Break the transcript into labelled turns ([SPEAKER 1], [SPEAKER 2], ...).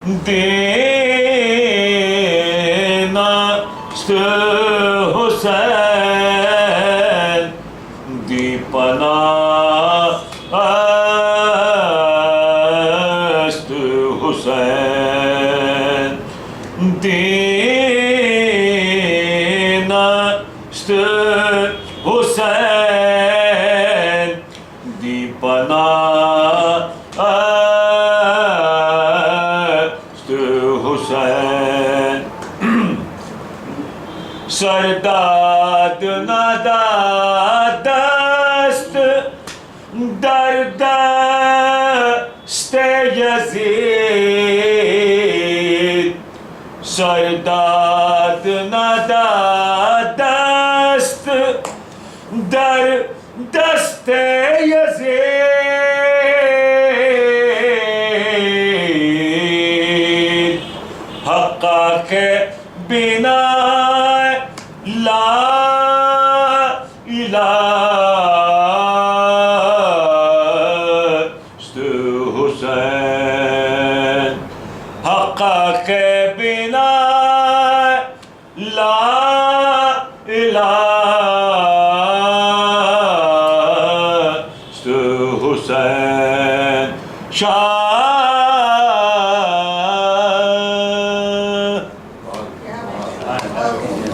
[SPEAKER 1] देना हुसैन दीपना अस्त हुसैन देना हुसैन दीपना हुसैन सरदाद नदादस्त दर्दस्ते यजीद सरदाद नदादस्त दर्दस्ते यजीद हक्का के बिना ला इलाहा हुसैन हक्का के बिना ला इलाहा हुसैन शाह